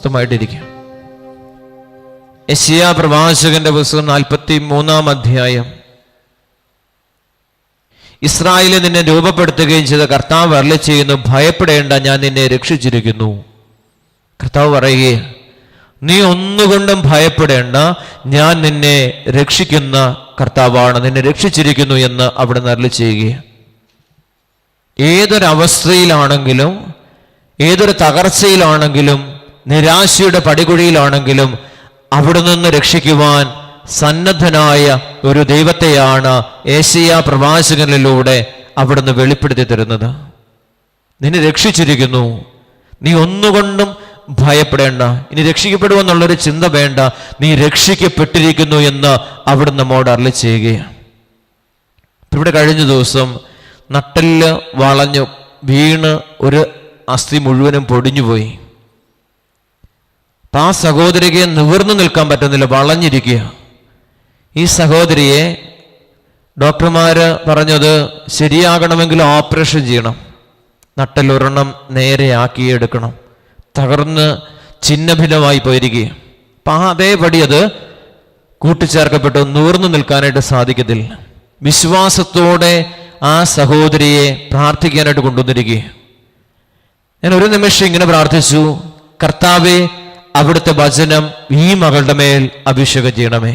സ്വസ്ഥമായിട്ടിരിക്കുക. യെശയ്യാ പ്രവാചകന്റെ പുസ്തകം 43-ാം അധ്യായം. ഇസ്രായേലിനെ നിന്നെ രൂപപ്പെടുത്തുകയും ചെയ്ത കർത്താവ് അരുളി ചെയ്യുന്നു, ഭയപ്പെടേണ്ട, ഞാൻ നിന്നെ രക്ഷിച്ചിരിക്കുന്നു. കർത്താവ് പറയുകയെ, നീ ഒന്നുകൊണ്ടും ഭയപ്പെടേണ്ട, ഞാൻ നിന്നെ രക്ഷിക്കുന്ന കർത്താവാണ്, നിന്നെ രക്ഷിച്ചിരിക്കുന്നു എന്ന് അവിടുന്ന് അരുളി ചെയ്യുക. ഏതൊരവസ്ഥയിലാണെങ്കിലും, ഏതൊരു തകർച്ചയിലാണെങ്കിലും, നിരാശയുടെ പടികുഴിയിലാണെങ്കിലും അവിടെ നിന്ന് രക്ഷിക്കുവാൻ സന്നദ്ധനായ ഒരു ദൈവത്തെയാണ് യെശയ്യാ പ്രവാചകനിലൂടെ അവിടുന്ന് വെളിപ്പെടുത്തി തരുന്നത്. നിന്നെ രക്ഷിച്ചിരിക്കുന്നു, നീ ഒന്നുകൊണ്ടും ഭയപ്പെടേണ്ട, ഇനി രക്ഷിക്കപ്പെടുമെന്നുള്ളൊരു ചിന്ത വേണ്ട, നീ രക്ഷിക്കപ്പെട്ടിരിക്കുന്നു എന്ന് അവിടുന്ന് നമ്മോട് അരുളി ചെയ്യുകയാണ്. ഇവിടെ കഴിഞ്ഞ ദിവസം നട്ടെല്ല് വളഞ്ഞു വീണ് ഒരു അസ്ഥി മുഴുവനും പൊടിഞ്ഞുപോയി. ആ സഹോദരിക്ക് നിവർന്നു നിൽക്കാൻ പറ്റുന്നില്ല, വളഞ്ഞിരിക്കുക. ഈ സഹോദരിയെ ഡോക്ടർമാര് പറഞ്ഞത് ശരിയാകണമെങ്കിൽ ഓപ്പറേഷൻ ചെയ്യണം, നട്ടെല്ലൊരെണ്ണം നേരെയാക്കിയെടുക്കണം, തകർന്ന് ഛിന്നഭിന്നമായി പോയിരിക്കുക. അപ്പം അതേപടി അത് കൂട്ടിച്ചേർക്കപ്പെട്ടു, നിവർന്നു നിൽക്കാനായിട്ട് സാധിക്കത്തില്ല. വിശ്വാസത്തോടെ ആ സഹോദരിയെ പ്രാർത്ഥിക്കാനായിട്ട് കൊണ്ടുവന്നിരിക്കുക. ഞാൻ ഒരു നിമിഷം ഇങ്ങനെ പ്രാർത്ഥിച്ചു, കർത്താവേ, അവിടുത്തെ വചനം ഈ മകളുടെ മേൽ അഭിഷേകം ചെയ്യണമേ,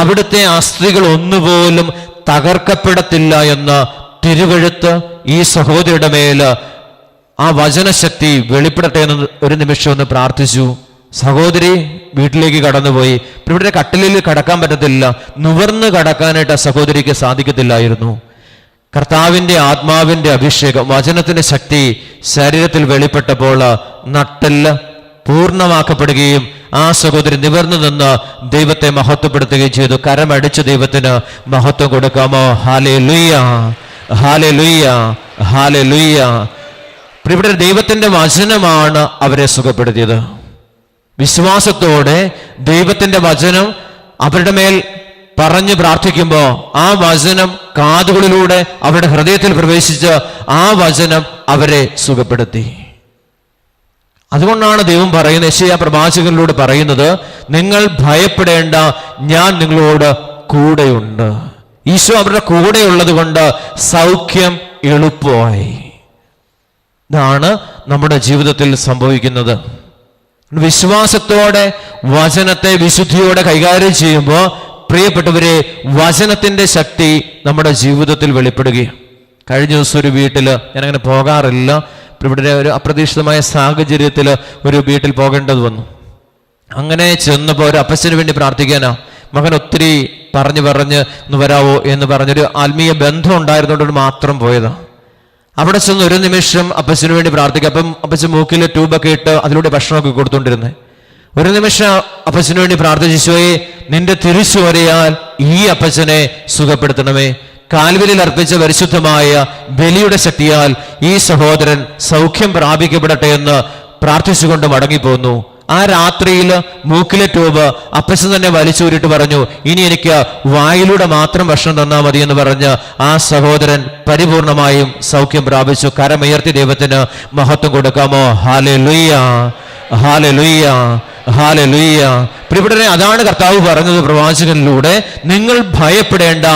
അവിടുത്തെ അസ്ഥികൾ ഒന്നുപോലും തകർക്കപ്പെടത്തില്ല എന്ന തിരുവെഴുത്ത് ഈ സഹോദരിയുടെ മേൽ ആ വചനശക്തി വെളിപ്പെടട്ടെ എന്ന് ഒരു നിമിഷം ഒന്ന് പ്രാർത്ഥിച്ചു. സഹോദരി വീട്ടിലേക്ക് കടന്നുപോയി. ഇവിടെ കട്ടിലിൽ കടക്കാൻ പറ്റത്തില്ല, നിവർന്ന് കടക്കാനായിട്ട് ആ സഹോദരിക്ക് സാധിക്കത്തില്ലായിരുന്നു. കർത്താവിൻ്റെ ആത്മാവിൻ്റെ അഭിഷേകം, വചനത്തിൻ്റെ ശക്തി ശരീരത്തിൽ വെളിപ്പെട്ടപ്പോൾ നട്ടെല്ല് പൂർണ്ണമാക്കപ്പെടുകയും ആ സഹോദരി നിവർന്നു നിന്ന് ദൈവത്തെ മഹത്വപ്പെടുത്തുകയും ചെയ്തു. കരമടിച്ച് ദൈവത്തിന് മഹത്വം കൊടുക്കാമോ? Hallelujah, hallelujah, hallelujah. ഇവിടെ ദൈവത്തിന്റെ വചനമാണ് അവരെ സുഖപ്പെടുത്തിയത്. വിശ്വാസത്തോടെ ദൈവത്തിന്റെ വചനം അവരുടെ മേൽ പറഞ്ഞു പ്രാർത്ഥിക്കുമ്പോൾ ആ വചനം കാതുകളിലൂടെ അവരുടെ ഹൃദയത്തിൽ പ്രവേശിച്ച് ആ വചനം അവരെ സുഖപ്പെടുത്തി. അതുകൊണ്ടാണ് ദൈവം പറയുന്നത്, യെശയ്യാ പ്രവാചകനിലൂടെ പറയുന്നത്, നിങ്ങൾ ഭയപ്പെടേണ്ട, ഞാൻ നിങ്ങളോട് കൂടെയുണ്ട്. ഈശോ അവരുടെ കൂടെയുള്ളത് കൊണ്ട് സൗഖ്യം എളുപ്പമായി. ഇതാണ് നമ്മുടെ ജീവിതത്തിൽ സംഭവിക്കുന്നത്. വിശ്വാസത്തോടെ വചനത്തെ വിശുദ്ധിയോടെ കൈകാര്യം ചെയ്യുമ്പോൾ പ്രിയപ്പെട്ടവരെ, വചനത്തിന്റെ ശക്തി നമ്മുടെ ജീവിതത്തിൽ വെളിപ്പെടുകയും. കഴിഞ്ഞ ദിവസം ഒരു വീട്ടിൽ, ഞാനങ്ങനെ പോകാറില്ല, ഇവിടെ ഒരു അപ്രതീക്ഷിതമായ സാഹചര്യത്തിൽ ഒരു വീട്ടിൽ പോകേണ്ടത് വന്നു. അങ്ങനെ ചെന്നപ്പോൾ ഒരു അപ്പച്ചന് വേണ്ടി പ്രാർത്ഥിക്കാനാ. മകൻ ഒത്തിരി പറഞ്ഞ് ഒന്ന് വരാവോ എന്ന് പറഞ്ഞൊരു ആത്മീയ ബന്ധം ഉണ്ടായിരുന്നതുകൊണ്ട് മാത്രം പോയതാ. അവിടെ ചെന്ന് ഒരു നിമിഷം അപ്പച്ചന് വേണ്ടി പ്രാർത്ഥിക്കുക. അപ്പം അപ്പച്ചൻ മൂക്കിൽ ട്യൂബൊക്കെ ഇട്ട് അതിലൂടെ ഭക്ഷണമൊക്കെ കൊടുത്തോണ്ടിരുന്നത്. ഒരു നിമിഷം അപ്പച്ചന് വേണ്ടി പ്രാർത്ഥിച്ചോയെ, നിന്റെ തിരിച്ചുവരയാൽ ഈ അപ്പച്ചനെ സുഖപ്പെടുത്തണമേ. കാൽവരിയിൽ അർപ്പിച്ച പരിശുദ്ധമായ ബലിയുടെ ശക്തിയാൽ ഈ സഹോദരൻ സൗഖ്യം പ്രാപിക്കപ്പെടട്ടെ എന്ന് പ്രാർത്ഥിച്ചുകൊണ്ട് മടങ്ങിപ്പോന്നു. ആ രാത്രിയിൽ മൂക്കിലെ ട്യൂബ് അപ്പച്ചൻ തന്നെ വലിച്ചൂരിട്ട് പറഞ്ഞു, ഇനി എനിക്ക് വായിലൂടെ മാത്രം ഭക്ഷണം തന്നാൽ മതി എന്ന് പറഞ്ഞ് ആ സഹോദരൻ പരിപൂർണമായും സൗഖ്യം പ്രാപിച്ചു. കരമുയർത്തി ദൈവത്തിന് മഹത്വം കൊടുക്കാമോ? Hallelujah, hallelujah, hallelujah. പ്രിയപ്പെട്ടവരെ, അതാണ് കർത്താവ് പറഞ്ഞത് പ്രവാചകനിലൂടെ, നിങ്ങൾ ഭയപ്പെടേണ്ട,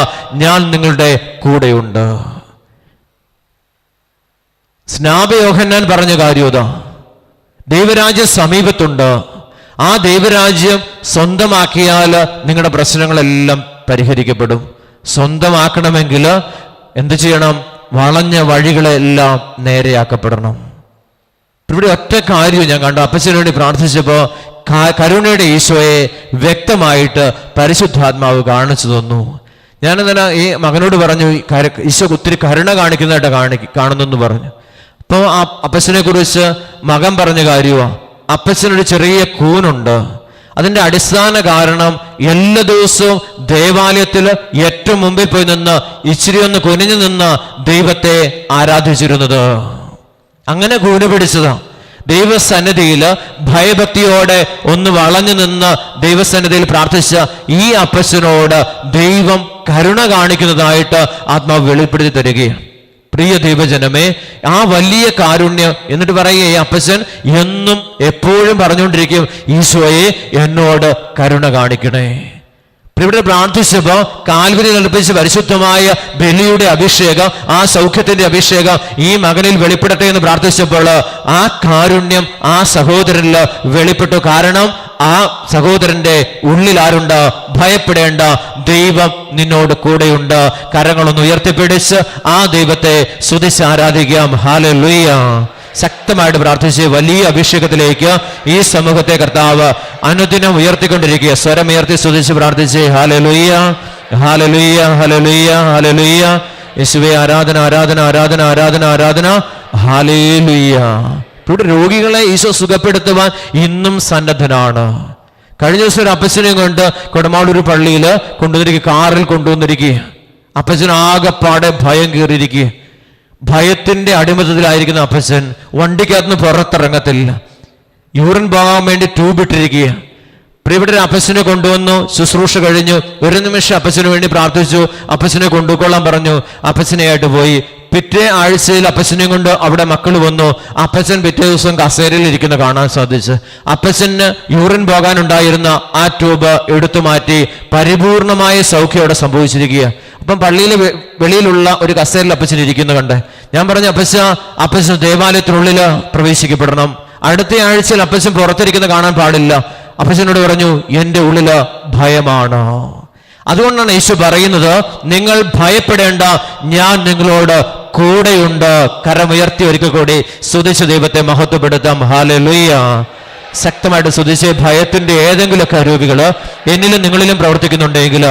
ഞാൻ നിങ്ങളുടെ കൂടെയുണ്ട്. സ്നാപയോഹന്നാൻ പറഞ്ഞ കാര്യതാ, ദൈവരാജ്യം സമീപത്തുണ്ട്. ആ ദൈവരാജ്യം സ്വന്തമാക്കിയാൽ നിങ്ങളുടെ പ്രശ്നങ്ങളെല്ലാം പരിഹരിക്കപ്പെടും. സ്വന്തമാക്കണമെങ്കിൽ എന്ത് ചെയ്യണം? വളഞ്ഞ വഴികളെല്ലാം നേരെയാക്കപ്പെടണം. ഇവിടെ ഒറ്റ കാര്യം ഞാൻ കണ്ടു. അപ്പച്ചന് വേണ്ടി പ്രാർത്ഥിച്ചപ്പോൾ കരുണയുടെ ഈശോയെ വ്യക്തമായിട്ട് പരിശുദ്ധാത്മാവ് കാണിച്ചു തന്നു. ഞാനെന്നാൽ ഈ മകനോട് പറഞ്ഞു, ഈശോ ഒത്തിരി കരുണ കാണിക്കുന്നതായിട്ട് കാണുന്നെന്ന് പറഞ്ഞു. അപ്പോൾ ആ അപ്പച്ചനെ കുറിച്ച് മകൻ പറഞ്ഞ കാര്യമാണ്, അപ്പച്ചനൊരു ചെറിയ കൂനുണ്ട്. അതിൻ്റെ അടിസ്ഥാന കാരണം എല്ലാ ദിവസവും ദേവാലയത്തിൽ ഏറ്റവും മുമ്പിൽ പോയി നിന്ന് ഇച്ചിരി ഒന്ന് കുനിഞ്ഞു നിന്ന് ദൈവത്തെ ആരാധിച്ചിരുന്നത്. അങ്ങനെ കൂന് പിടിച്ചതാ. ദൈവസന്നിധിയിൽ ഭയഭക്തിയോടെ ഒന്ന് വളഞ്ഞു നിന്ന് ദൈവസന്നിധിയിൽ പ്രാർത്ഥിച്ച ഈ അപ്പച്ചനോട് ദൈവം കരുണ കാണിക്കുന്നതായിട്ട് ആത്മാവ് വെളിപ്പെടുത്തി തരികയാണ്. പ്രിയ ദൈവജനമേ, ആ വലിയ കാരുണ്യം. എന്നിട്ട് പറയുക, ഈ അപ്പച്ചൻ എന്നും എപ്പോഴും പറഞ്ഞുകൊണ്ടിരിക്കും, ഈശോയെ എന്നോട് കരുണ കാണിക്കണേ. ഇവിടെ പ്രാർത്ഥിച്ചപ്പോ കാൽവരിയിൽ അർപ്പിച്ച പരിശുദ്ധമായ ബലിയുടെ അഭിഷേകം, ആ സൗഖ്യത്തിന്റെ അഭിഷേകം ഈ മകനിൽ വെളിപ്പെടട്ടെ എന്ന് പ്രാർത്ഥിച്ചപ്പോൾ ആ കാരുണ്യം ആ സഹോദരനിൽ വെളിപ്പെട്ടു. കാരണം ആ സഹോദരന്റെ ഉള്ളിൽ ആരുണ്ട്? ഭയപ്പെടേണ്ട, ദൈവം നിന്നോട് കൂടെയുണ്ട്. കരങ്ങളൊന്ന് ഉയർത്തിപ്പിടിച്ച് ആ ദൈവത്തെ സ്തുതിച്ച് ആരാധിക്കാം. ഹല്ലേലൂയ. ശക്തമായിട്ട് പ്രാർത്ഥിച്ച് വലിയ അഭിഷേകത്തിലേക്ക് ഈ സമൂഹത്തെ കർത്താവ് അനുദിനം ഉയർത്തിക്കൊണ്ടിരിക്കുക. സ്വരമുയർത്തി സ്തുതിച്ച് പ്രാർത്ഥിച്ച് ഹല്ലേലൂയ, ഹല്ലേലൂയ, ഹല്ലേലൂയ, ഹല്ലേലൂയ. യേശുവേ ആരാധന, ആരാധന, ആരാധന, ആരാധന, ആരാധന. ഹല്ലേലൂയ. ഇവിടെ രോഗികളെ ഈശോ സുഖപ്പെടുത്തുവാൻ ഇന്നും സന്നദ്ധനാണ്. കഴിഞ്ഞ ദിവസം ഒരു അപ്പച്ചനെയും കൊണ്ട് കൊടമാളൂർ പള്ളിയിൽ കൊണ്ടുവന്നിരിക്കുക, കാറിൽ കൊണ്ടുവന്നിരിക്കുക. അപ്പച്ചൻ ആകെപ്പാടെ ഭയം കയറിയിരിക്കുക. ഭയത്തിന്റെ അടിമത്തത്തിലായിരിക്കുന്ന അപ്പച്ചൻ വണ്ടിക്കകത്തുനിന്ന് പുറത്തിറങ്ങത്തില്ല. യൂറിൻ പോകാൻ വേണ്ടി ട്യൂബ് ഇട്ടിരിക്കുക. പ്രിയപ്പെട്ട അപ്പച്ചനെ കൊണ്ടുവന്നു, ശുശ്രൂഷ കഴിഞ്ഞു. ഒരു നിമിഷം അപ്പച്ചന് വേണ്ടി പ്രാർത്ഥിച്ചു. അപ്പച്ചനെ കൊണ്ടുകൊള്ളാൻ പറഞ്ഞു. അപ്പച്ചനെയായിട്ട് പോയി. പിറ്റേ ആഴ്ചയിൽ അപ്പച്ചനെയും കൊണ്ട് അവിടെ മക്കൾ വന്നു. അപ്പച്ചൻ പിറ്റേ ദിവസം കസേരയിൽ ഇരിക്കുന്ന കാണാൻ സാധിച്ചു. അപ്പച്ചന് യൂറിൻ പോകാനുണ്ടായിരുന്ന ആ ട്യൂബ് എടുത്തു മാറ്റി. പരിപൂർണമായ സൗഖ്യം അവിടെ സംഭവിച്ചിരിക്കുക. അപ്പം പള്ളിയിലെ വെളിയിലുള്ള ഒരു കസേരയിൽ അപ്പച്ചൻ ഇരിക്കുന്നു കണ്ട് ഞാൻ പറഞ്ഞു, അപ്പച്ചൻ ദേവാലയത്തിനുള്ളിൽ പ്രവേശിക്കപ്പെടണം. അടുത്ത ആഴ്ചയിൽ അപ്പച്ചൻ പുറത്തിരിക്കുന്ന കാണാൻ പാടില്ല. അപ്പച്ചനോട് പറഞ്ഞു, എൻ്റെ ഉള്ളില് ഭയമാണ്. അതുകൊണ്ടാണ് യേശു പറയുന്നത്, നിങ്ങൾ ഭയപ്പെടേണ്ട, ഞാൻ നിങ്ങളോട് കൂടെയുണ്ട്. കരമുയർത്തി ഒരിക്കൽ കൂടി സ്തുതിച്ച് ദൈവത്തെ മഹത്വപ്പെടുത്താം. ഹല്ലേലൂയ. ശക്തമായിട്ട് സ്തുതിച്ച്. ഭയത്തിന്റെ ഏതെങ്കിലുമൊക്കെ രോഗികള് എന്നിലും നിങ്ങളിലും പ്രവർത്തിക്കുന്നുണ്ടെങ്കിൽ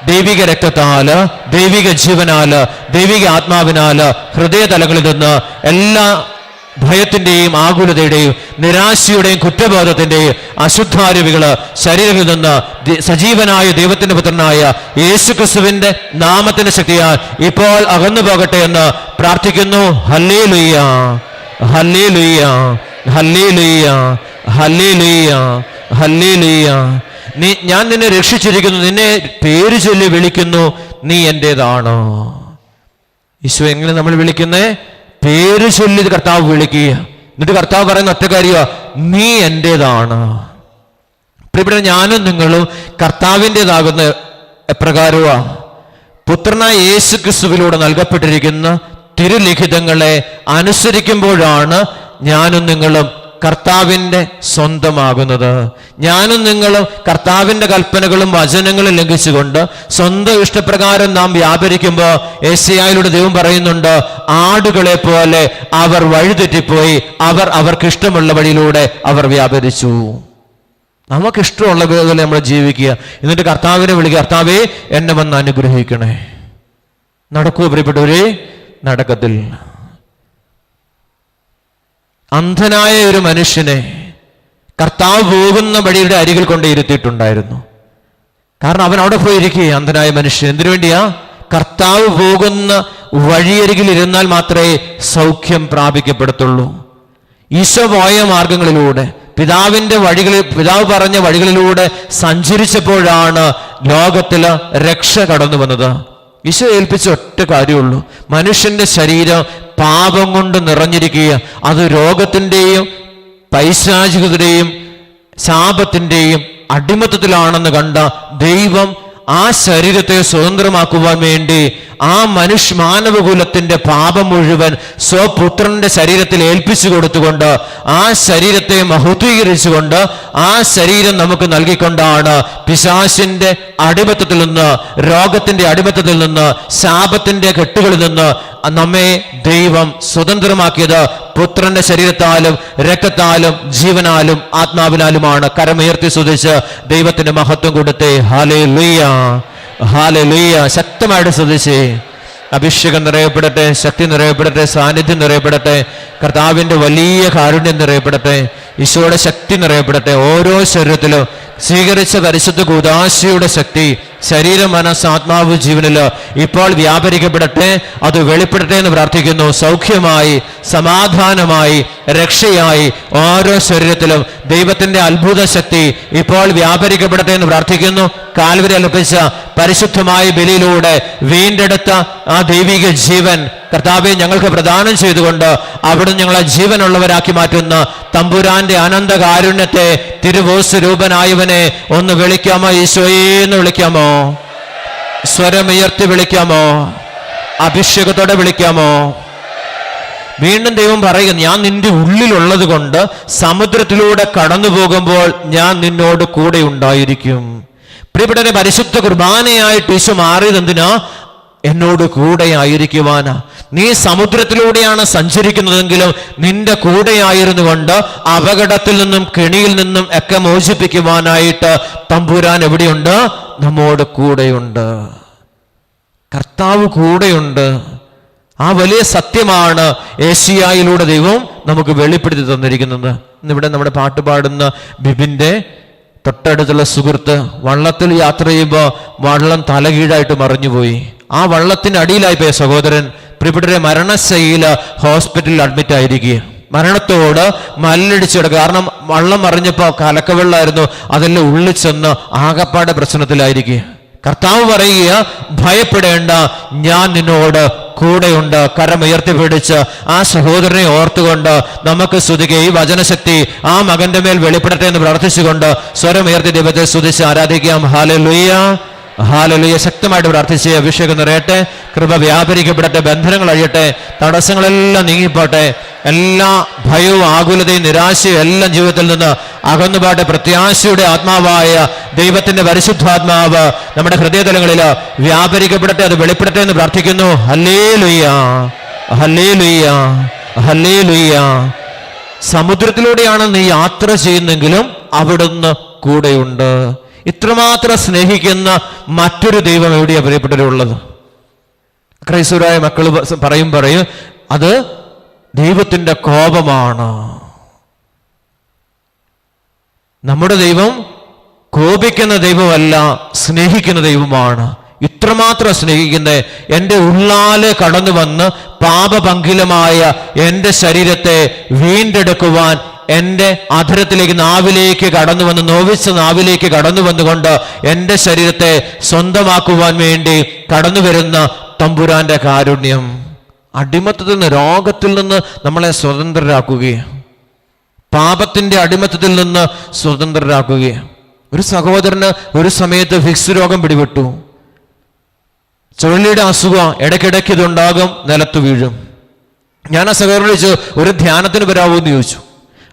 ദൈവിക രക്തത്താല്, ദൈവിക ജീവനാല്, ദൈവിക ആത്മാവിനാല് ഹൃദയതലങ്ങളിൽ നിന്ന് എല്ലാ ഭയത്തിന്റെയും ആകുലതയുടെയും നിരാശയുടെയും കുറ്റബോധത്തിന്റെയും അശുദ്ധാരവികള് ശരീരത്തിൽ നിന്ന് സജീവനായ ദൈവത്തിന്റെ പുത്രനായ യേശുക്രിസ്തുവിന്റെ നാമത്തിന്റെ ശക്തിയാൽ ഇപ്പോൾ അകന്നു പോകട്ടെ എന്ന് പ്രാർത്ഥിക്കുന്നു. Hallelujah, hallelujah, hallelujah, hallelujah, hallelujah. ഞാൻ നിന്നെ രക്ഷിച്ചിരിക്കുന്നു, നിന്നെ പേര് ചൊല്ലി വിളിക്കുന്നു, നീ എന്റേതാണ്. ഈശോ എങ്ങനെ നമ്മൾ വിളിക്കുന്നേ? പേര് ചൊല്ലി കർത്താവ് വിളിക്കുക. എന്നിട്ട് കർത്താവ് പറയുന്ന ഒറ്റ കാര്യ, നീ എന്റേതാണ്. ഇവിടെ ഞാനും നിങ്ങളും കർത്താവിൻ്റെതാകുന്ന എപ്രകാരമാ? പുത്രനായ യേശു ക്രിസ്തുവിലൂടെ നൽകപ്പെട്ടിരിക്കുന്ന തിരുലിഖിതങ്ങളെ അനുസരിക്കുമ്പോഴാണ് ഞാനും നിങ്ങളും കർത്താവിൻ്റെ സ്വന്തമാകുന്നത്. ഞാനും നിങ്ങളും കർത്താവിൻ്റെ കൽപ്പനകളും വചനങ്ങളും ലംഘിച്ചുകൊണ്ട് സ്വന്തം ഇഷ്ടപ്രകാരം നാം വ്യാപരിക്കുമ്പോൾ യേശയ്യായിലൂടെ ദൈവം പറയുന്നുണ്ട്, ആടുകളെ പോലെ അവർ വഴിതെറ്റിപ്പോയി, അവർക്ക് ഇഷ്ടമുള്ള വഴിയിലൂടെ അവർ വ്യാപരിച്ചു. നമുക്കിഷ്ടമുള്ള പോലെ നമ്മൾ ജീവിക്കുക. എന്നിട്ട് കർത്താവിനെ വിളിക്കുക, കർത്താവേ എന്നെ വന്ന് അനുഗ്രഹിക്കണേ. നടക്കൂ പ്രിയപ്പെട്ടവരെ? നടക്കത്തില്ല. അന്ധനായ ഒരു മനുഷ്യനെ കർത്താവ് പോകുന്ന വഴിയുടെ അരികിൽ കൊണ്ട് ഇരുത്തിയിട്ടുണ്ടായിരുന്നു. കാരണം അവൻ അവിടെ പോയിരിക്കുക. അന്ധനായ മനുഷ്യൻ എന്തിനു വേണ്ടിയാ? കർത്താവ് പോകുന്ന വഴിയരികിൽ ഇരുന്നാൽ മാത്രമേ സൗഖ്യം പ്രാപിക്കപ്പെടത്തുള്ളൂ. ഈശോ പോയ മാർഗങ്ങളിലൂടെ, പിതാവ് പറഞ്ഞ വഴികളിലൂടെ സഞ്ചരിച്ചപ്പോഴാണ് ലോകത്തില് രക്ഷ കടന്നു വന്നത്. ഈശോ ഏൽപ്പിച്ച ഒറ്റ കാര്യമുള്ളൂ, മനുഷ്യന്റെ ശരീരം പാപം കൊണ്ട് നിറഞ്ഞിരിക്കുക. അത് രോഗത്തിൻ്റെയും പൈശാചികതയുടെയും ശാപത്തിൻ്റെയും അടിമത്തത്തിലാണെന്ന് കണ്ട ദൈവം ആ ശരീരത്തെ സ്വതന്ത്രമാക്കുവാൻ വേണ്ടി ആ മാനവകുലത്തിന്റെ പാപം മുഴുവൻ സ്വപുത്രന്റെ ശരീരത്തിൽ ഏൽപ്പിച്ചു കൊടുത്തുകൊണ്ട് ആ ശരീരത്തെ മഹത്വീകരിച്ചുകൊണ്ട് ആ ശരീരം നമുക്ക് നൽകിക്കൊണ്ടാണ് പിശാചിന്റെ അടിമത്തത്തിൽ നിന്ന്, രോഗത്തിന്റെ അടിമത്തത്തിൽ നിന്ന്, ശാപത്തിന്റെ കെട്ടുകളിൽ നിന്ന് നമ്മെ ദൈവം സ്വതന്ത്രമാക്കിയത്. പുത്രന്റെ ശരീരത്താലും രക്തത്താലും ജീവനാലും ആത്മാവിനാലുമാണ്. കരമുയർത്തി സ്തുതിച്ച് ദൈവത്തിന് മഹത്വം കൊടുത്തേ. Hallelujah, hallelujah. ശക്തമായിട്ട് സ്തുതിച്ചേ. അഭിഷേകം നിറയപ്പെടട്ടെ, ശക്തി നിറയപ്പെടട്ടെ, സാന്നിധ്യം നിറയപ്പെടട്ടെ, കർത്താവിന്റെ വലിയ കാരുണ്യം നിറയപ്പെടട്ടെ, ഈശോയുടെ ശക്തി നിറയപ്പെടട്ടെ. ഓരോ ശരീരത്തിലും സ്വീകരിച്ച പരിശുദ്ധ കൂദാശയുടെ ശക്തി ശരീര, മനസ്സ്, ആത്മാവ്, ജീവനില് ഇപ്പോൾ വ്യാപരിക്കപ്പെടട്ടെ. അത് വെളിപ്പെടട്ടെ എന്ന് പ്രാർത്ഥിക്കുന്നു. സൗഖ്യമായി, സമാധാനമായി, രക്ഷയായി ഓരോ ശരീരത്തിലും ദൈവത്തിന്റെ അത്ഭുത ശക്തി ഇപ്പോൾ വ്യാപരിക്കപ്പെടട്ടെ എന്ന് പ്രാർത്ഥിക്കുന്നു. കാൽവരി അർപ്പിച്ച പരിശുദ്ധമായ ബലിയിലൂടെ വീണ്ടെടുത്ത ആ ദൈവിക ജീവൻ കർത്താവെ ഞങ്ങൾക്ക് പ്രദാനം ചെയ്തുകൊണ്ട് അവിടുന്ന് ഞങ്ങളെ ജീവനുള്ളവരാക്കി മാറ്റുന്ന തമ്പുരാന്റെ അനന്ത കാരുണ്യത്തെ, തിരുവോസ്വരൂപനായവനെ ഒന്ന് വിളിക്കാമോ? ഈശോയെന്ന് വിളിക്കാമോ? സ്വരമുയർത്തി വിളിക്കാമോ? അഭിഷേകത്തോടെ വിളിക്കാമോ? വീണ്ടും ദൈവം പറയുന്നു, ഞാൻ നിന്റെ ഉള്ളിലുള്ളത് കൊണ്ട് സമുദ്രത്തിലൂടെ കടന്നു പോകുമ്പോൾ ഞാൻ നിന്നോട് കൂടെ ഉണ്ടായിരിക്കും. പ്രിയപ്പെട്ടവരെ, പരിശുദ്ധ കുർബാനയായിട്ട് ഈശോ മാറിയത് എന്തിനാ? എന്നോട് കൂടെ ആയിരിക്കുവാനാ. നീ സമുദ്രത്തിലൂടെയാണ് സഞ്ചരിക്കുന്നതെങ്കിലും നിന്റെ കൂടെയായിരുന്നു കൊണ്ട് അപകടത്തിൽ നിന്നും കെണിയിൽ നിന്നും ഒക്കെ മോചിപ്പിക്കുവാനായിട്ട് തമ്പുരാൻ എവിടെയുണ്ട്? നമ്മോട് കൂടെയുണ്ട്. കർത്താവ് കൂടെയുണ്ട്. ആ വലിയ സത്യമാണ് ഏശയ്യായിലൂടെ ദൈവം നമുക്ക് വെളിപ്പെടുത്തി തന്നിരിക്കുന്നത്. ഇന്നിവിടെ നമ്മുടെ പാട്ട് പാടുന്ന ബിബിന്റെ തൊട്ടടുത്തുള്ള സുഹൃത്ത് വള്ളത്തിൽ യാത്ര ചെയ്യുമ്പോൾ വള്ളം തലകീഴായിട്ട് മറിഞ്ഞുപോയി. ആ വള്ളത്തിന് അടിയിലായിപ്പോയ സഹോദരൻ പ്രിയപ്പെട്ടവരെ മരണശൈലിയിൽ ഹോസ്പിറ്റലിൽ അഡ്മിറ്റ് ആയിരിക്കുക. മരണത്തോട് മല്ലടിച്ചു കിടക്കുക. കാരണം വള്ളം മറിഞ്ഞപ്പോൾ കലക്കവെള്ളമായിരുന്നു, അതെല്ലാം ഉള്ളിൽ ചെന്ന് ആകപ്പാടെ പ്രശ്നത്തിലായിരിക്കുക. കർത്താവ് പറയുക, ഭയപ്പെടേണ്ട, ഞാൻ നിന്നോട് കൂടെയുണ്ട്. കരമുയർത്തി പിടിച്ച് ആ സഹോദരനെ ഓർത്തുകൊണ്ട് നമുക്ക് സ്തുതിക്കുക. ഈ വചനശക്തി ആ മകന്റെ മേൽ വെളിപ്പെടട്ടെ എന്ന് പ്രാർത്ഥിച്ചുകൊണ്ട് സ്വരമുയർത്തി ദൈവത്തെ സ്തുതിച്ച് ആരാധിക്കാം. Hallelujah, hallelujah. ശക്തമായിട്ട് പ്രാർത്ഥിച്ച് അഭിഷേകം നിറയട്ടെ, കൃപ വ്യാപരിക്കപ്പെടട്ടെ, ബന്ധനങ്ങൾ അഴിയട്ടെ, തടസ്സങ്ങളെല്ലാം നീങ്ങിപ്പോട്ടെ, എല്ലാ ഭയവും ആകുലതയും നിരാശയും എല്ലാം ജീവിതത്തിൽ നിന്ന് അകന്നുപാട്ടെ. പ്രത്യാശയുടെ ആത്മാവായ ദൈവത്തിന്റെ പരിശുദ്ധാത്മാവ് നമ്മുടെ ഹൃദയതലങ്ങളിൽ വ്യാപരിക്കപ്പെടട്ടെ, അത് വെളിപ്പെടട്ടെ എന്ന് പ്രാർത്ഥിക്കുന്നു. Hallelujah, hallelujah, hallelujah. സമുദ്രത്തിലൂടെയാണ് നീ യാത്ര ചെയ്യുന്നെങ്കിലും അവിടുന്ന് കൂടെയുണ്ട്. ഇത്രമാത്രം സ്നേഹിക്കുന്ന മറ്റൊരു ദൈവം എവിടെയാ പ്രിയപ്പെട്ടവരുള്ളത്? ക്രൈസ്തവരായ മക്കൾ പറയും അത് ദൈവത്തിന്റെ കോപമാണ്. നമ്മുടെ ദൈവം കോപിക്കുന്ന ദൈവമല്ല, സ്നേഹിക്കുന്ന ദൈവമാണ്. ഇത്രമാത്രം സ്നേഹിക്കുന്നത് എൻ്റെ ഉള്ളാലെ കടന്നു വന്ന് പാപപങ്കിലമായ എൻ്റെ ശരീരത്തെ വീണ്ടെടുക്കുവാൻ എൻ്റെ അധരത്തിലേക്ക്, നാവിലേക്ക് കടന്നു വന്ന്, നോവിച്ച നാവിലേക്ക് കടന്നു വന്നുകൊണ്ട് എൻ്റെ ശരീരത്തെ സ്വന്തമാക്കുവാൻ വേണ്ടി കടന്നു വരുന്ന തമ്പുരാന്റെ കാരുണ്യം. അടിമത്തത്തിൽ നിന്ന്, രോഗത്തിൽ നിന്ന് നമ്മളെ സ്വതന്ത്രരാക്കുകയാണ്. പാപത്തിന്റെ അടിമത്തത്തിൽ നിന്ന് സ്വതന്ത്രരാക്കുകയാണ്. ഒരു സഹോദരന് ഒരു സമയത്ത് ഫിക്സ് രോഗം പിടിപെട്ടു. ചുഴലിയുടെ അസുഖം ഇടയ്ക്കിടയ്ക്ക് ഇതുണ്ടാകും, നിലത്ത് വീഴും. ഞാൻ ആ സഹോദരൻ ചോദിച്ചു, ഒരു ധ്യാനത്തിന് വരാമോ എന്ന് ചോദിച്ചു.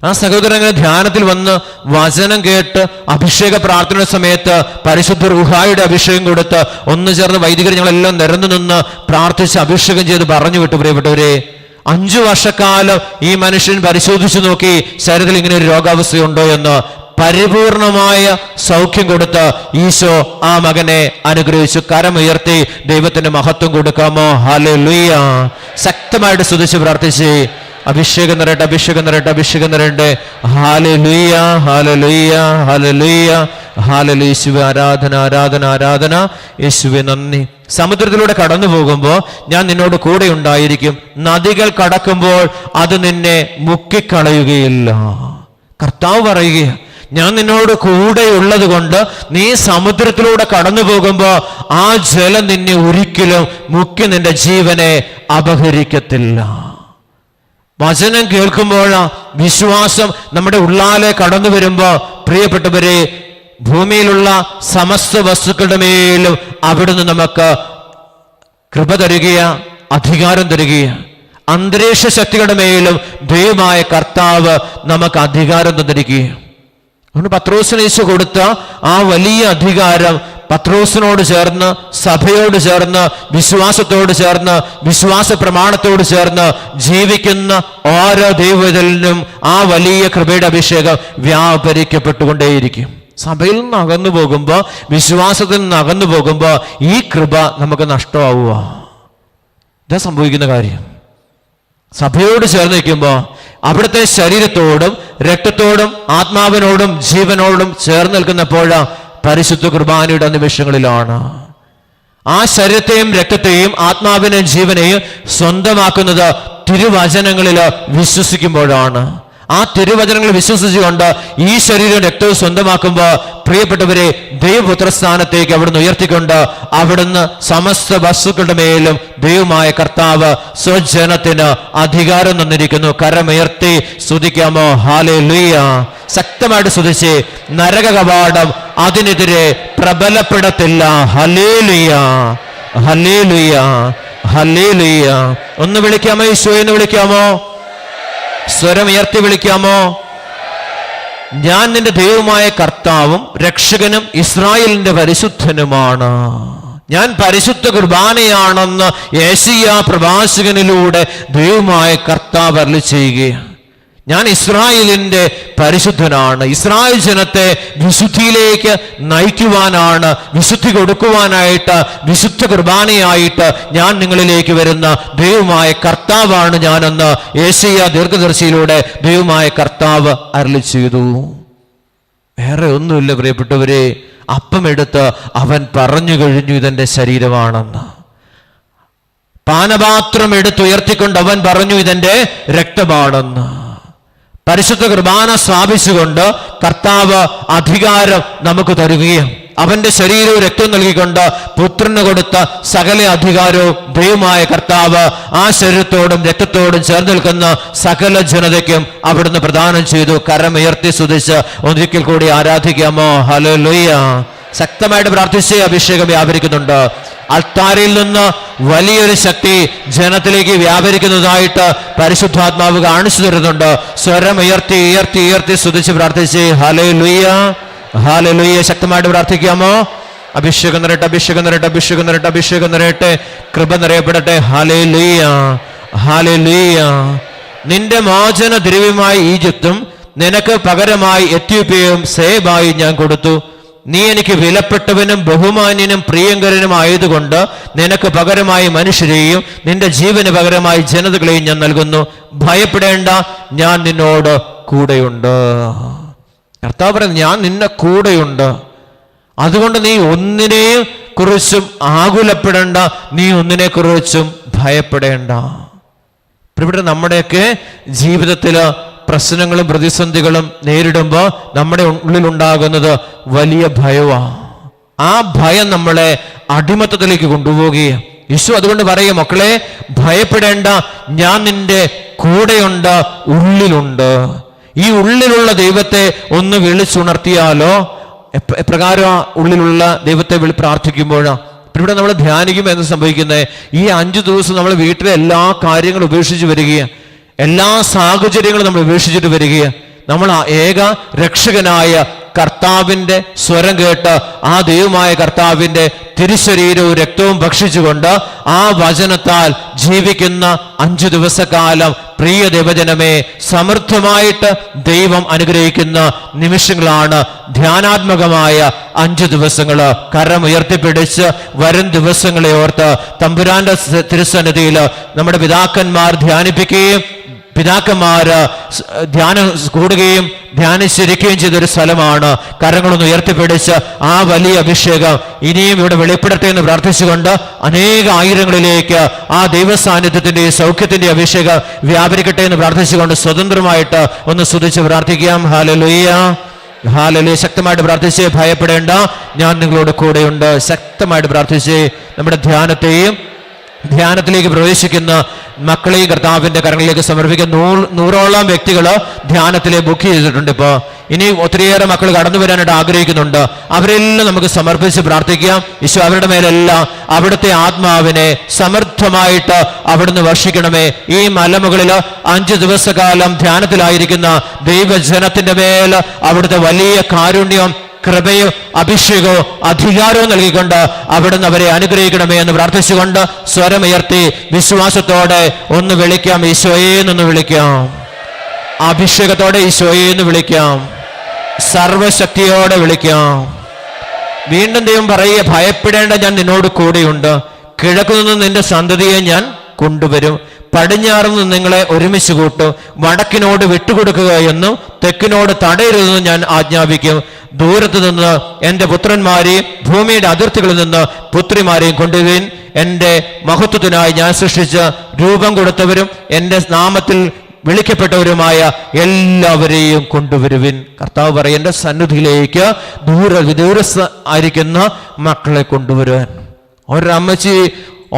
ആ സഹോദരൻ അങ്ങനെ ധ്യാനത്തിൽ വന്ന് വചനം കേട്ട് അഭിഷേക പ്രാർത്ഥനയുടെ സമയത്ത് പരിശുദ്ധ റുഹായുടെ അഭിഷേകം കൊടുത്ത് ഒന്ന് ചേർന്ന് വൈദികർ ഞങ്ങളെല്ലാം നിരന്നു നിന്ന് പ്രാർത്ഥിച്ച് അഭിഷേകം ചെയ്ത് പറഞ്ഞു വിട്ടു. പ്രിയപ്പെട്ടവരെ, 5 വർഷക്കാലം ഈ മനുഷ്യൻ പരിശോധിച്ചു നോക്കി ശരീരത്തിൽ ഇങ്ങനെ ഒരു രോഗാവസ്ഥയുണ്ടോ എന്ന്. പരിപൂർണമായ സൗഖ്യം കൊടുത്ത് ഈശോ ആ മകനെ അനുഗ്രഹിച്ചു. കരമുയർത്തി ദൈവത്തിന്റെ മഹത്വം കൊടുക്കാമോ? ഹല്ലേലൂയ. ശക്തമായിട്ട് സ്തുതിച്ച് പ്രാർത്ഥിച്ച് അഭിഷേകം നിറയട്ടെ, അഭിഷേകം നിറയട്ടെ, അഭിഷേകം നിറയട്ടെ. Hallelujah, hallelujah, hallelujah, hallelujah. യേശുവേ ആരാധന, ആരാധന, ആരാധന. യേശുവേ നന്ദി. സമുദ്രത്തിലൂടെ കടന്നു പോകുമ്പോൾ ഞാൻ നിന്നോട് കൂടെ ഉണ്ടായിരിക്കും. നദികൾ കടക്കുമ്പോൾ അത് നിന്നെ മുക്കിക്കളയുകയില്ല. കർത്താവ് പറയുക, ഞാൻ നിന്നോട് കൂടെയുള്ളത് കൊണ്ട് നീ സമുദ്രത്തിലൂടെ കടന്നു പോകുമ്പോൾ ആ ജലം നിന്നെ ഒരിക്കലും മുക്കി നിന്റെ ജീവനെ അപഹരിക്കത്തില്ല. വചനം കേൾക്കുമ്പോൾ വിശ്വാസം നമ്മുടെ ഉള്ളാലെ കടന്നു വരുമ്പോ പ്രിയപ്പെട്ടവരെ, ഭൂമിയിലുള്ള സമസ്ത വസ്തുക്കളുടെ മേലും അവിടുന്ന് നമുക്ക് കൃപ തരികയാ, അധികാരം തരികയാ. അന്തരീക്ഷ ശക്തികളുടെ മേലും ദൈവമായ കർത്താവ് നമുക്ക് അധികാരം തന്നിരിക്കുകയാണ്. അതുകൊണ്ട് പത്രോസിന് യേശു കൊടുത്ത ആ വലിയ അധികാരം പത്രോസിനോട് ചേർന്ന്, സഭയോട് ചേർന്ന്, വിശ്വാസത്തോട് ചേർന്ന്, വിശ്വാസ പ്രമാണത്തോട് ചേർന്ന് ജീവിക്കുന്ന ഓരോ ദൈവത്തിനും ആ വലിയ കൃപയുടെ അഭിഷേകം വ്യാപരിക്കപ്പെട്ടുകൊണ്ടേയിരിക്കും. സഭയിൽ നിന്ന് അകന്നു പോകുമ്പോ, വിശ്വാസത്തിൽ നിന്ന് അകന്നു പോകുമ്പോ ഈ കൃപ നമുക്ക് നഷ്ടമാവുക. ഇതാ സംഭവിക്കുന്ന കാര്യം. സഭയോട് ചേർന്ന് നിൽക്കുമ്പോൾ അവിടുത്തെ ശരീരത്തോടും രക്തത്തോടും ആത്മാവിനോടും ജീവനോടും ചേർന്ന് നിൽക്കുന്നപ്പോഴാ പരിശുദ്ധ കുർബാനയുടെ നിമിഷങ്ങളിലാണ്. ആ ശരീരത്തെയും രക്തത്തെയും ആത്മാവിനെയും ജീവനെയും സ്വന്തമാക്കുന്നത് തിരുവചനങ്ങളിൽ വിശ്വസിക്കുമ്പോഴാണ്. ആ തിരുവചനങ്ങൾ വിശ്വസിച്ചുകൊണ്ട് ഈ ശരീരവും രക്തവും സ്വന്തമാക്കുമ്പോൾ പ്രിയപ്പെട്ടവരെ ദൈവപുത്രസ്ഥാനത്തേക്ക് അവിടുന്ന് ഉയർത്തിക്കൊണ്ട് അവിടുന്ന് സമസ്ത വസ്തുക്കളുടെ മേലും ദൈവമായ കർത്താവ് സ്വജനത്തിന് അധികാരം തന്നിരിക്കുന്നു. കരമുയർത്തി സ്തുതിക്കാമോ? ഹല്ലേലൂയ. ശക്തമായിട്ട് സ്തുതിച്ച് നരക കവാടം അതിനെതിരെ പ്രബലപ്പെടത്തില്ല. Hallelujah, hallelujah, hallelujah. ഒന്ന് വിളിക്കാമോ? ഈശോയെന്ന് വിളിക്കാമോ? സ്വരം ഉയർത്തി വിളിക്കാമോ? ഞാൻ നിന്റെ ദൈവമായ കർത്താവും രക്ഷകനും ഇസ്രായേലിന്റെ പരിശുദ്ധനുമാണ്. ഞാൻ പരിശുദ്ധ കുർബാനയാണെന്ന് യെശയ്യാ പ്രവാചകനിലൂടെ ദൈവമായ കർത്താവ് അരുളിച്ചെയ്യുകയാണ്. ഞാൻ ഇസ്രായേലിന്റെ പരിശുദ്ധനാണ്. ഇസ്രായേൽ ജനത്തെ വിശുദ്ധിയിലേക്ക് നയിക്കുവാനാണ്, വിശുദ്ധി കൊടുക്കുവാനായിട്ട്, വിശുദ്ധ കുർബാനയായിട്ട് ഞാൻ നിങ്ങളിലേക്ക് വരുന്ന ദൈവമായ കർത്താവാണ് ഞാനെന്ന് യെശയ്യാ ദീർഘദർശിയിലൂടെ ദൈവമായ കർത്താവ് അരുളി ചെയ്തു. വേറെ ഒന്നുമില്ല പ്രിയപ്പെട്ടവരെ. അപ്പമെടുത്ത് അവൻ പറഞ്ഞു കഴിഞ്ഞു ഇതെന്റെ ശരീരമാണെന്ന്. പാനപാത്രം എടുത്തുയർത്തിക്കൊണ്ട് അവൻ പറഞ്ഞു ഇതെന്റെ രക്തമാണെന്ന്. പരിശുദ്ധ കുർബാന സ്ഥാപിച്ചുകൊണ്ട് കർത്താവ് അധികാരം നമുക്ക് തരുകയും അവന്റെ ശരീരവും രക്തവും നൽകിക്കൊണ്ട് പുത്രന് കൊടുത്ത സകല അധികാരവും ദൈവമായ കർത്താവ് ആ ശരീരത്തോടും രക്തത്തോടും ചേർന്ന് നിൽക്കുന്ന സകല ജനതയ്ക്കും അവിടുന്ന് പ്രദാനം ചെയ്തു. കരമുയർത്തി സ്തുതിച്ച് ഒരിക്കൽ കൂടി ആരാധിക്കാമോ? ഹല്ലേലൂയ. ശക്തമായിട്ട് പ്രാർത്ഥിച്ച് അഭിഷേകം വ്യാപരിക്കുന്നുണ്ട്. അൾത്താരയിൽ നിന്ന് വലിയൊരു ശക്തി ജനത്തിലേക്ക് വ്യാപരിക്കുന്നതായിട്ട് പരിശുദ്ധാത്മാവ് കാണിച്ചു തരുന്നുണ്ട്. സ്വരം ഉയർത്തി ഉയർത്തി ഉയർത്തി സ്തുതിച്ച് പ്രാർത്ഥിച്ച് ഹല്ലേലൂയ, ഹല്ലേലൂയ. ശക്തമായിട്ട് പ്രാർത്ഥിക്കാമോ? അഭിഷേകം നിറയട്ടെ, അഭിഷേകം നിറയട്ടെ, അഭിഷേകം നിറയട്ടെ, അഭിഷേകം നിറയട്ടെ, കൃപ നിറയപ്പെടട്ടെ. Hallelujah, hallelujah. നിന്റെ മോചന ദ്രവ്യമായി ഈജിപ്തും നിനക്ക് പകരമായി എത്യോപ്യയും സേബായി ഞാൻ കൊടുത്തു. നീ എനിക്ക് വിലപ്പെട്ടവനും ബഹുമാന്യനും പ്രിയങ്കരനും ആയതുകൊണ്ട് നിനക്ക് പകരമായി മനുഷ്യരെയും നിന്റെ ജീവന് പകരമായി ജനതകളെയും ഞാൻ നൽകുന്നു. ഭയപ്പെടേണ്ട, ഞാൻ നിന്നോട് കൂടെയുണ്ട്. കർത്താവ് പറയുന്നത് ഞാൻ നിന്നെ കൂടെയുണ്ട്. അതുകൊണ്ട് നീ ഒന്നിനെയും കുറിച്ചും ആകുലപ്പെടേണ്ട, നീ ഒന്നിനെ കുറിച്ചും ഭയപ്പെടേണ്ട. ഇവിടെ നമ്മുടെയൊക്കെ ജീവിതത്തില് പ്രശ്നങ്ങളും പ്രതിസന്ധികളും നേരിടുമ്പോൾ നമ്മുടെ ഉള്ളിലുണ്ടാകുന്നത് വലിയ ഭയമാണ്. ആ ഭയം നമ്മളെ അടിമത്തത്തിലേക്ക് കൊണ്ടുപോവുകയാണ്. യേശു അതുകൊണ്ട് പറയുക, മക്കളെ ഭയപ്പെടേണ്ട, ഞാൻ നിന്റെ കൂടെയുണ്ട്, ഉള്ളിലുണ്ട്. ഈ ഉള്ളിലുള്ള ദൈവത്തെ ഒന്ന് വിളിച്ചുണർത്തിയാലോ? എപ്രകാരം ആ ഉള്ളിലുള്ള ദൈവത്തെ പ്രാർത്ഥിക്കുമ്പോഴാണ് ഇവിടെ നമ്മൾ ധ്യാനിക്കുമ്പോൾ എന്ത് സംഭവിക്കുന്നത്? ഈ 5 ദിവസം നമ്മൾ വീട്ടിലെ എല്ലാ കാര്യങ്ങളും ഉപേക്ഷിച്ച് വരികയാണ്. എല്ലാ സാഹചര്യങ്ങളും നമ്മൾ ഉപേക്ഷിച്ചിട്ട് വരികയാണ്. നമ്മൾ ആ ഏക രക്ഷകനായ കർത്താവിന്റെ സ്വരം കേട്ട് ആ ദൈവമായ കർത്താവിന്റെ തിരുശരീരവും രക്തവും ഭക്ഷിച്ചുകൊണ്ട് ആ വചനത്താൽ ജീവിക്കുന്ന 5 ദിവസക്കാലം പ്രിയ ദൈവജനമേ, സമൃദ്ധമായിട്ട് ദൈവം അനുഗ്രഹിക്കുന്ന നിമിഷങ്ങളാണ് ധ്യാനാത്മകമായ 5 ദിവസങ്ങള്. കരമുയർത്തിപ്പിടിച്ച് വരും ദിവസങ്ങളെ ഓർത്ത് തമ്പുരാന്റെ തിരുസന്നിധിയിൽ നമ്മുടെ പിതാക്കന്മാർ ധ്യാനിപ്പിക്കുകയും പിതാക്കന്മാര് ധ്യാനം കൂടുകയും ധ്യാനിച്ചിരിക്കുകയും ചെയ്തൊരു സ്ഥലമാണ്. കരങ്ങളൊന്ന് ഉയർത്തിപ്പിടിച്ച് ആ വലിയ അഭിഷേകം ഇനിയും ഇവിടെ വെളിപ്പെടട്ടെ എന്ന് പ്രാർത്ഥിച്ചുകൊണ്ട് അനേക ആയിരങ്ങളിലേക്ക് ആ ദൈവസാന്നിധ്യത്തിന്റെ സൗഖ്യത്തിന്റെ അഭിഷേകം വ്യാപരിക്കട്ടെ എന്ന് പ്രാർത്ഥിച്ചുകൊണ്ട് സ്വതന്ത്രമായിട്ട് ഒന്ന് സ്തുതിച്ച് പ്രാർത്ഥിക്കാം. Hallelujah, hallelujah. ശക്തമായിട്ട് പ്രാർത്ഥിച്ച് ഭയപ്പെടേണ്ട, ഞാൻ നിങ്ങളോട് കൂടെയുണ്ട്. ശക്തമായിട്ട് പ്രാർത്ഥിച്ച് നമ്മുടെ ധ്യാനത്തിലേക്ക് പ്രവേശിക്കുന്ന മക്കളെയും കർത്താവിന്റെ കരങ്ങളിലേക്ക് സമർപ്പിക്കുന്ന 100ഓളം വ്യക്തികൾ ധ്യാനത്തിലെ ബുക്ക് ചെയ്തിട്ടുണ്ട്. ഇപ്പോൾ ഇനി ഒത്തിരിയേറെ മക്കൾ കടന്നു വരാനായിട്ട് ആഗ്രഹിക്കുന്നുണ്ട്. അവരെല്ലാം നമുക്ക് സമർപ്പിച്ച് പ്രാർത്ഥിക്കാം. ഈശോ അവരുടെ മേലെല്ലാം അവിടുത്തെ ആത്മാവിനെ സമൃദ്ധമായിട്ട് അവിടുന്ന് വർഷിക്കണമേ. ഈ മലമുകളിൽ 5 ദിവസക്കാലം ധ്യാനത്തിലായിരിക്കുന്ന ദൈവജനത്തിന്റെ മേൽ അവിടുത്തെ വലിയ കാരുണ്യം, കൃപയും അഭിഷേകവും അധികാരവും നൽകിക്കൊണ്ട് അവിടുന്ന് അവരെ അനുഗ്രഹിക്കണമേ എന്ന് പ്രാർത്ഥിച്ചുകൊണ്ട് സ്വരമുയർത്തി വിശ്വാസത്തോടെ ഒന്ന് വിളിക്കാം. ഈശോയേന്നൊന്ന് വിളിക്കാം. അഭിഷേകത്തോടെ ഈശോയേന്ന് വിളിക്കാം. സർവശക്തിയോടെ വിളിക്കാം. വീണ്ടും ദൈവം പറയുക, ഭയപ്പെടേണ്ട, ഞാൻ നിന്നോട് കൂടെയുണ്ട്. കിഴക്കു നിന്ന് നിന്റെ സന്തതിയെ ഞാൻ കൊണ്ടുവരും. പടിഞ്ഞാറ് നിന്ന് നിങ്ങളെ ഒരുമിച്ച് കൂട്ടും. വടക്കിനോട് വിട്ടുകൊടുക്കുക എന്നും തെക്കിനോട് തടയരുതെന്നും ഞാൻ ആജ്ഞാപിക്കും. ദൂരത്ത് നിന്ന് എൻ്റെ പുത്രന്മാരെയും ഭൂമിയുടെ അതിർത്തികളിൽ നിന്ന് പുത്രിമാരെയും കൊണ്ടുവരിൻ. എൻ്റെ മഹത്വത്തിനായി ഞാൻ സൃഷ്ടിച്ച് രൂപം കൊടുത്തവരും എൻ്റെ നാമത്തിൽ വിളിക്കപ്പെട്ടവരുമായ എല്ലാവരെയും കൊണ്ടുവരുവിൻ. കർത്താവ് പറയും, എൻ്റെ സന്നിധിയിലേക്ക് ദൂരസ്ഥ ആയിരിക്കുന്ന മക്കളെ കൊണ്ടുവരുവാൻ. ഒരമ്മച്ചി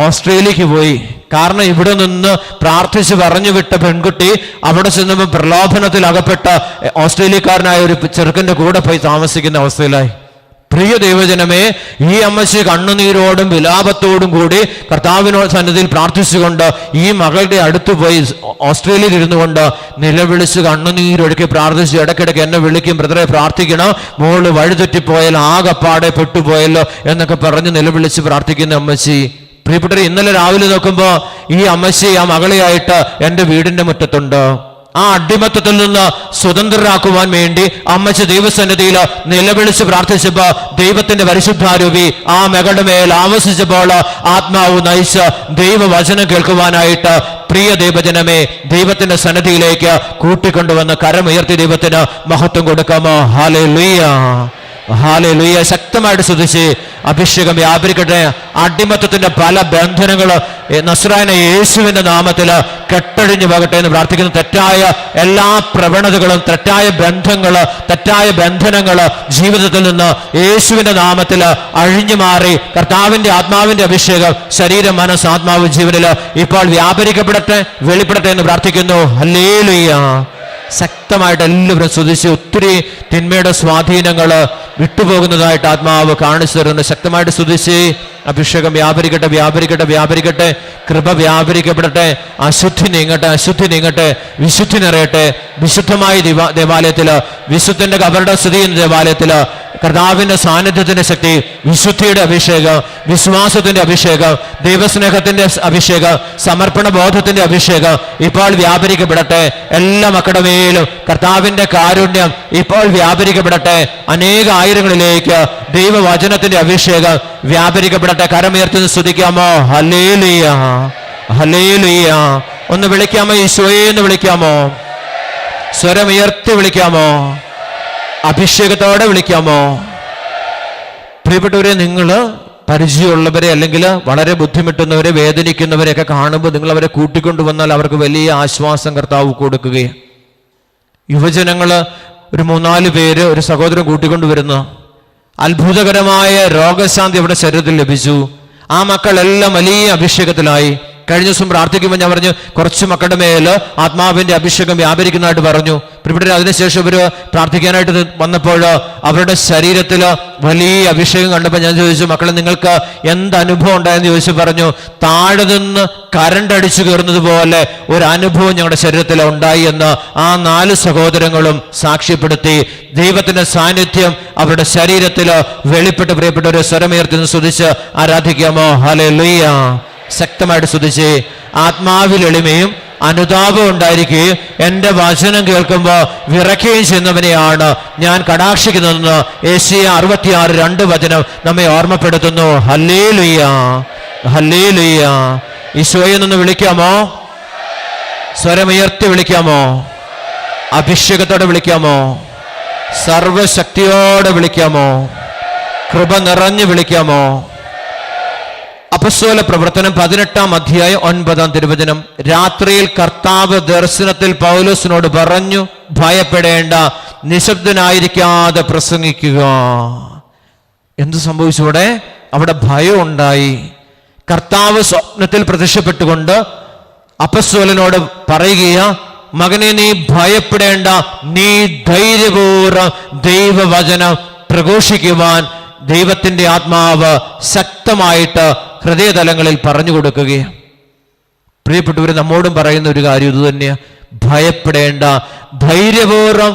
ഓസ്ട്രേലിയക്ക് പോയി. കാരണം ഇവിടെ നിന്ന് പ്രാർത്ഥിച്ച് പറഞ്ഞു വിട്ട പെൺകുട്ടി അവിടെ ചെന്നപ്പോൾ പ്രലോഭനത്തിൽ അകപ്പെട്ട ഓസ്ട്രേലിയക്കാരനായ ഒരു ചെറുക്കൻ്റെ കൂടെ പോയി താമസിക്കുന്ന അവസ്ഥയിലായി. പ്രിയ ദൈവജനമേ, ഈ അമ്മച്ചി കണ്ണുനീരോടും വിലാപത്തോടും കൂടി കർത്താവിനോട് സന്നിധിയിൽ പ്രാർത്ഥിച്ചുകൊണ്ട് ഈ മകളുടെ അടുത്ത് പോയി ഓസ്ട്രേലിയയിൽ ഇരുന്നു കൊണ്ട് നിലവിളിച്ച് കണ്ണുനീരൊഴുക്കി പ്രാർത്ഥിച്ച് ഇടയ്ക്കിടയ്ക്ക് എന്നെ വിളിക്കും, ബ്രദറെ പ്രാർത്ഥിക്കണം, മോള് വഴിതെറ്റിപ്പോയാൽ ആകെപ്പാടെ പെട്ടുപോയല്ലോ എന്നൊക്കെ പറഞ്ഞ് നിലവിളിച്ച് പ്രാർത്ഥിക്കുന്ന അമ്മച്ചി. പ്രിയപ്പെട്ടവർ, ഇന്നലെ രാവിലെ നോക്കുമ്പോൾ ഈ അമ്മച്ചി ആ മകളെയായിട്ട് എൻ്റെ വീടിന്റെ മുറ്റത്തുണ്ട്. ആ അടിമത്തത്തിൽ നിന്ന് സ്വതന്ത്രരാക്കുവാൻ വേണ്ടി അമ്മച്ചി ദൈവസന്നിധിയിൽ നിലവിളിച്ച് പ്രാർത്ഥിച്ചപ്പോൾ ദൈവത്തിന്റെ പരിശുദ്ധാരൂപി ആ മകളുടെ മേൽ ആവസിച്ചപ്പോൾ ആത്മാവ് നയിച്ച് ദൈവവചനം കേൾക്കുവാനായിട്ട് പ്രിയ ദൈവജനമേ ദൈവത്തിന്റെ സന്നിധിയിലേക്ക് കൂട്ടിക്കൊണ്ടുവന്ന് കരമുയർത്തി ദൈവത്തിന് മഹത്വം കൊടുക്കാമോ? Hallelujah, hallelujah. ശക്തമായിട്ട് സ്തുതിച്ച് അഭിഷേകം വ്യാപരിക്കട്ടെ. അടിമത്തത്തിന്റെ പല ബന്ധനങ്ങൾ നസ്രായന യേശുവിന്റെ നാമത്തിൽ കെട്ടഴിഞ്ഞു പോകട്ടെ എന്ന് പ്രാർത്ഥിക്കുന്നു. തെറ്റായ എല്ലാ പ്രവണതകളും, തെറ്റായ ബന്ധനങ്ങൾ ജീവിതത്തിൽ നിന്ന് യേശുവിന്റെ നാമത്തിൽ അഴിഞ്ഞു മാറി കർത്താവിന്റെ ആത്മാവിന്റെ അഭിഷേകം ശരീരം, മനസ്സ്, ആത്മാവ് ജീവനിൽ ഇപ്പോൾ വ്യാപരിക്കപ്പെടട്ടെ, വെളിപ്പെടട്ടെ എന്ന് പ്രാർത്ഥിക്കുന്നു. ഹല്ലേലൂയ. ശക്തമായിട്ട് എല്ലാവരും സ്തുതിച്ച് ഒത്തിരി തിന്മയുടെ സ്വാധീനങ്ങൾ വിട്ടുപോകുന്നതായിട്ട് ആത്മാവ് കാണിച്ചു തരുന്നു. ശക്തമായിട്ട് സ്തുതിച്ച് അഭിഷേകം വ്യാപരിക്കട്ടെ, വ്യാപരിക്കട്ടെ, വ്യാപരിക്കട്ടെ. കൃപ വ്യാപരിക്കപ്പെടട്ടെ. അശുദ്ധി നീങ്ങട്ടെ, വിശുദ്ധി നിറയട്ടെ. വിശുദ്ധമായ ദേവാലയത്തില്, വിശുദ്ധന്റെ കബറുടെ സ്ഥിതി ചെയ്യുന്ന ദേവാലയത്തില് കർത്താവിന്റെ സാന്നിധ്യത്തിന്റെ ശക്തി, വിശുദ്ധിയുടെ അഭിഷേകം, വിശ്വാസത്തിന്റെ അഭിഷേകം, ദൈവസ്നേഹത്തിന്റെ അഭിഷേകം, സമർപ്പണ ബോധത്തിന്റെ അഭിഷേകം ഇപ്പോൾ വ്യാപരിക്കപ്പെടട്ടെ. എല്ലാ മക്കളുടെ മേലും കർത്താവിന്റെ കാരുണ്യം ഇപ്പോൾ വ്യാപരിക്കപ്പെടട്ടെ. അനേക ആയിരങ്ങളിലേക്ക് ദൈവവചനത്തിന്റെ അഭിഷേകം വ്യാപരിക്കപ്പെടട്ടെ. കരമുയർത്തി സ്തുതിക്കാമോ? Hallelujah, hallelujah. ഒന്ന് വിളിക്കാമോ? ഈശോയെ എന്ന് വിളിക്കാമോ? സ്വരമുയർത്തി വിളിക്കാമോ? അഭിഷേകത്തോടെ വിളിക്കാമോ? പ്രിയപ്പെട്ടവരെ, നിങ്ങൾ പരിചയമുള്ളവരെ അല്ലെങ്കിൽ വളരെ ബുദ്ധിമുട്ടുന്നവരെ, വേദനിക്കുന്നവരെയൊക്കെ കാണുമ്പോൾ നിങ്ങൾ അവരെ കൂട്ടിക്കൊണ്ടുവന്നാൽ അവർക്ക് വലിയ ആശ്വാസം കർത്താവ് കൊടുക്കുകയാണ്. യുവജനങ്ങൾ ഒരു 3-4 പേര് ഒരു സഹോദരൻ കൂട്ടിക്കൊണ്ടുവരുന്നു. അത്ഭുതകരമായ രോഗശാന്തി അവിടെ ശരീരത്തിൽ ലഭിച്ചു. ആ മക്കളെല്ലാം വലിയ അഭിഷേകത്തിലായി. കഴിഞ്ഞ ദിവസം പ്രാർത്ഥിക്കുമ്പോൾ ഞാൻ പറഞ്ഞു, കുറച്ച് മക്കളുടെ മേൽ ആത്മാവിന്റെ അഭിഷേകം വ്യാപരിക്കുന്നതായിട്ട് പറഞ്ഞു. ഇവിടെ അതിനുശേഷം ഇവർ പ്രാർത്ഥിക്കാനായിട്ട് വന്നപ്പോൾ അവരുടെ ശരീരത്തിൽ വലിയ അഭിഷേകം കണ്ടപ്പോൾ ഞാൻ ചോദിച്ചു, മക്കളെ നിങ്ങൾക്ക് എന്ത് അനുഭവം ഉണ്ടായെന്ന് ചോദിച്ചു. പറഞ്ഞു, താഴെ നിന്ന് കരണ്ട് അടിച്ചു കയറുന്നത് പോലെ ഒരു അനുഭവം ഞങ്ങളുടെ ശരീരത്തിൽ ഉണ്ടായി എന്ന് ആ 4 സഹോദരങ്ങളും സാക്ഷ്യപ്പെടുത്തി. ദൈവത്തിന്റെ സാന്നിധ്യം അവരുടെ ശരീരത്തിൽ വെളിപ്പെട്ട് പ്രിയപ്പെട്ടവരെ സ്വരമുയർത്തി സ്തുതിച്ച് ആരാധിക്കാമോ? ഹല്ലേലൂയ. ശക്തമായിട്ട് സ്തുതിച്ച് ആത്മാവിൽ എളിമയും അനുതാപം ഉണ്ടായിരിക്കുകയും എൻ്റെ വചനം കേൾക്കുമ്പോൾ വിറയ്ക്കുകയും ചെയ്യുന്നവനെയാണ് ഞാൻ കടാക്ഷിക്കുന്നതെന്ന് ഏശയ്യ 66:2 വചനം നമ്മെ ഓർമ്മപ്പെടുത്തുന്നു. Hallelujah, hallelujah. ഈശോയെ നിന്ന് വിളിക്കാമോ? സ്വരമുയർത്തി വിളിക്കാമോ? അഭിഷേകത്തോടെ വിളിക്കാമോ? സർവശക്തിയോടെ വിളിക്കാമോ? കൃപ നിറഞ്ഞു വിളിക്കാമോ? അപ്പസ്തോല പ്രവർത്തനം 18-ാം അധ്യായം 9-ാം തിരുവചനം. രാത്രിയിൽ കർത്താവ് ദർശനത്തിൽ പൗലോസിനോട് പറഞ്ഞു, ഭയപ്പെടേണ്ട, നിശബ്ദനായിരിക്കാതെ പ്രസംഗിക്കുക. എന്ത് സംഭവിച്ചു അവിടെ? അവിടെ ഭയം ഉണ്ടായി. കർത്താവ് സ്വപ്നത്തിൽ പ്രത്യക്ഷപ്പെട്ടുകൊണ്ട് അപ്പസ്തോലനോട് പറയുക, മകനെ നീ ഭയപ്പെടേണ്ട, നീ ധൈര്യപൂർവ്വം ദൈവവചനം പ്രഘോഷിക്കുവാൻ ദൈവത്തിന്റെ ആത്മാവ് ശക്തമായിട്ട് ഹൃദയതലങ്ങളിൽ പറഞ്ഞു കൊടുക്കുകയാണ്. പ്രിയപ്പെട്ടവർ, നമ്മോടും പറയുന്ന ഒരു കാര്യം ഇത് തന്നെയാണ്. ഭയപ്പെടേണ്ട, ധൈര്യപൂർവ്വം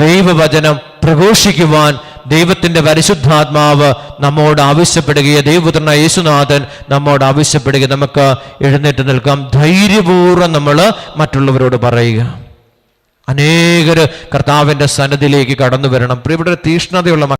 ദൈവവചനം പ്രഘോഷിക്കുവാൻ ദൈവത്തിന്റെ പരിശുദ്ധാത്മാവ് നമ്മോട് ആവശ്യപ്പെടുകയാണ്. ദൈവപുത്രനായ യേശുനാഥൻ നമ്മോട് ആവശ്യപ്പെടുക. നമുക്ക് എഴുന്നേറ്റ് നിൽക്കാം. ധൈര്യപൂർവ്വം നമ്മൾ മറ്റുള്ളവരോട് പറയുക. അനേകര് കർത്താവിന്റെ സന്നിധിയിലേക്ക് കടന്നു വരണം. പ്രിയപ്പെട്ട തീഷ്ണതയുള്ള